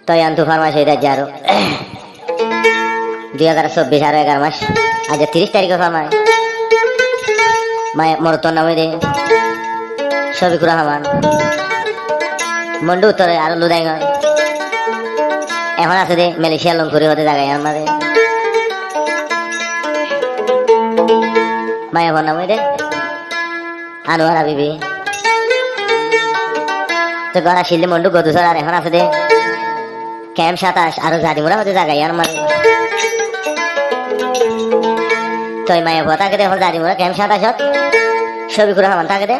তো আন্তু ফার্মাস হয়ে যাচ্ছে আরো 2024 আরো 11 মাস আজ 30 তারিখে ফার্মায় মায় মোর তোর নামে দে শফিকুর রহমান মন্ডু উত্তরে আরো লুদাইং এখন আছে দে মালয়েশিয়া লঙ্কুরি হতে জায়গায় আমাদের মায়া ভর নামে দে আনোয়ারা বিবি তো গড়া শিল্লি মন্ডু গদুসর আর এখন আছে দে ক্যাম্প 27 আরো জাদিমুরা হতে জায়গায় আমাদের তো মায়া ভর থাকে এখন জাদিমুরা ক্যাম্প 27 শফিকুর রহমান থাকে দে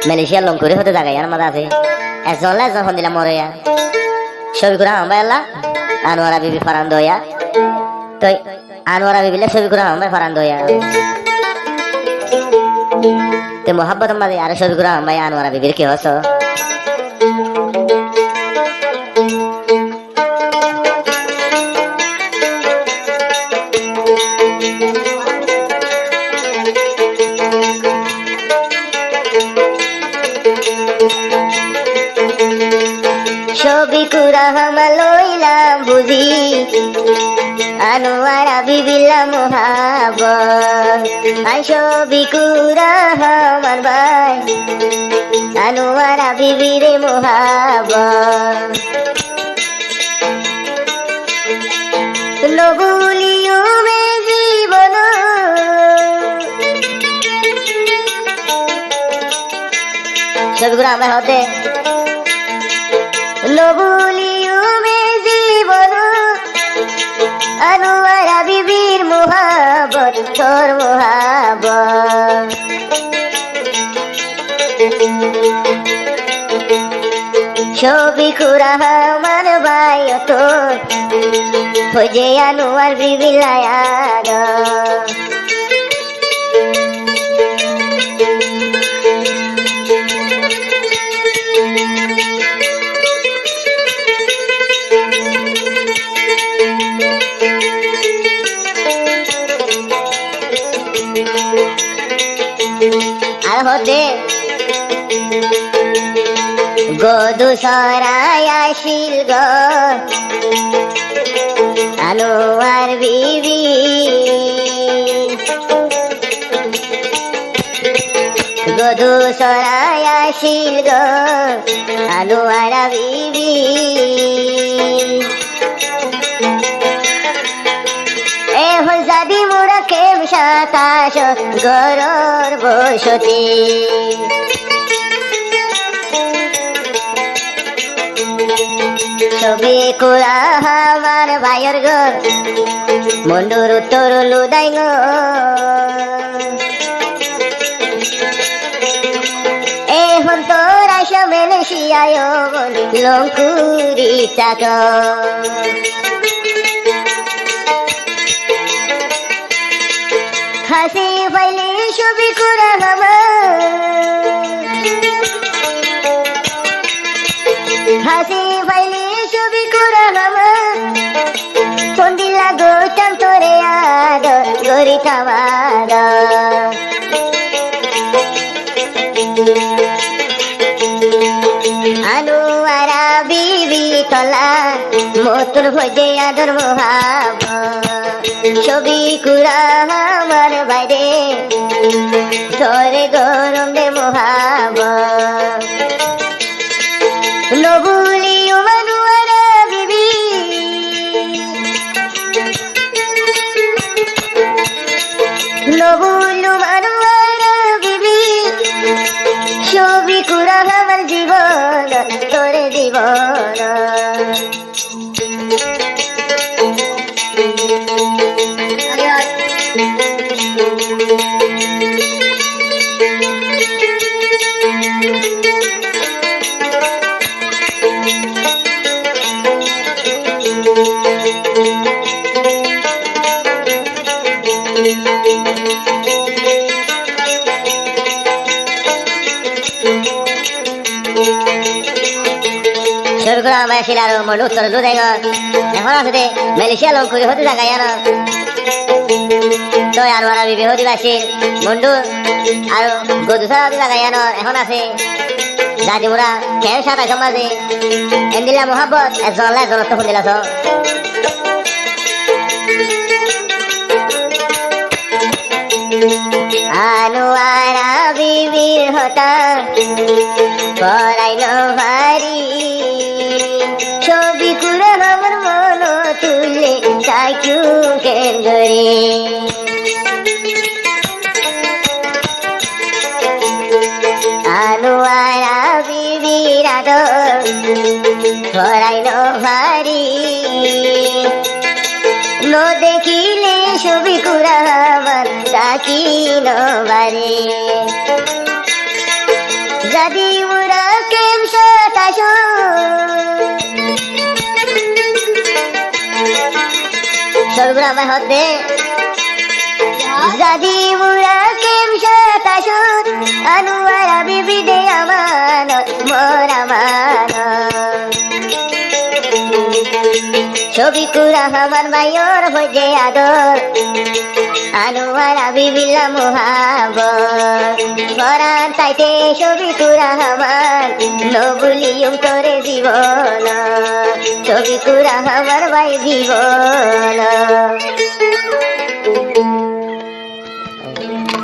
মালয়েশিয়া লঙ্কুরি হতে জায়গায় আমাদের আছে একজন ফোন দিলাম মরে শফিকুর রহমান ভাই আল্লাহ আনোয়ারা বিবি ফারান দয়া তো আনোয়ারা বিবিলে শফিকুর রহমান ভাই ফারান দয়া তে মোহাব্বত মাঝে আর শফিকুর রহমান ভাই আনোয়ারা বিবির কি হস শফিকুর রহমান লইলাম বুঝি আনোয়ারা বিবিলা মোহাব্বত আই শফিকুর রহমান ভাই আনোয়ারা বিবিরে মোহাব্বত নবুলিও মে জীবন শফিকুর রহমান হতে নবুলিও মে জীবন আনোয়ারা বিবির মোহাব্বত তোর মোহাব্বত শফিকুর রহমান ভাই তোর হয়ে যে আনোয়ার বিবি লায়ার আর হতে গদু সরাই আসিল গো আনোয়ার বিবি গদু সরাই আসিল গো আনোয়ার বিবি এখন জাদি মোরা কেম 27 গরর বসতি শফিকুর রহমান ভাইয়ের ঘর মন্ডুর উত্তর লুদাই গো এখন তোর আইসা মালয়েশিয়ায় লঙ্কুরি চাকর হাসি পাইলে শফিকুর রহমান হাসি পাইলে শফিকুর রহমান ফোন দিলা গোটাম তোরে আদর গরি থামার আনোয়ারা বিবি তলা মতুর ভজে আদর মোহাব্বত শফিকুর রহমান বাইরে তোরে গরম দে মোহাব্বত নবুলিও আনোয়ারা বিবি নবুলিও আনোয়ারা বিবি শফিকুর রহমান জীবন তোরে জীবন শফিকুর রহমান ভাই আসিল আরো মন্ডু উত্তর লুদাই এখন আছে মালয়েশিয়া লঙ্কুরি হতে জায়গায় তো আনোয়ারা বিবি হতে আসিল মন্ডু আর গদুসরা হতে জায়গায় এখন আছে জাদি মুরা কেন সাদা সমাজে এন্দিলা মোহাব্বত এজলা এজলা তো দিলা তো আনোয়ারা বিবির হতা পরাইল ভারি ছবি কুড়ে আমার মন তুলে চাইকু কেন্দ্রে আনোয়ারা বিবির আদর পরাইল ভারি ন দেখিলে ছবি কুড়া আমার তাকি নবারে যদি মুরা কেম সাতাশ সবগুলো আমার হতে যদি মুরা কেম সাতাশ আনোয়ারা বিবি দে আমার মোরা মান ছবি কুড়া আমার মায়র হয়ে আদর আনোয়ারা বিবিলা মোহাবত পরাণ চাইতে ছবি কুড়া আমার নবুলিয়ম তোরে জীবন ছবি কুড়া আমার ভাই জীবন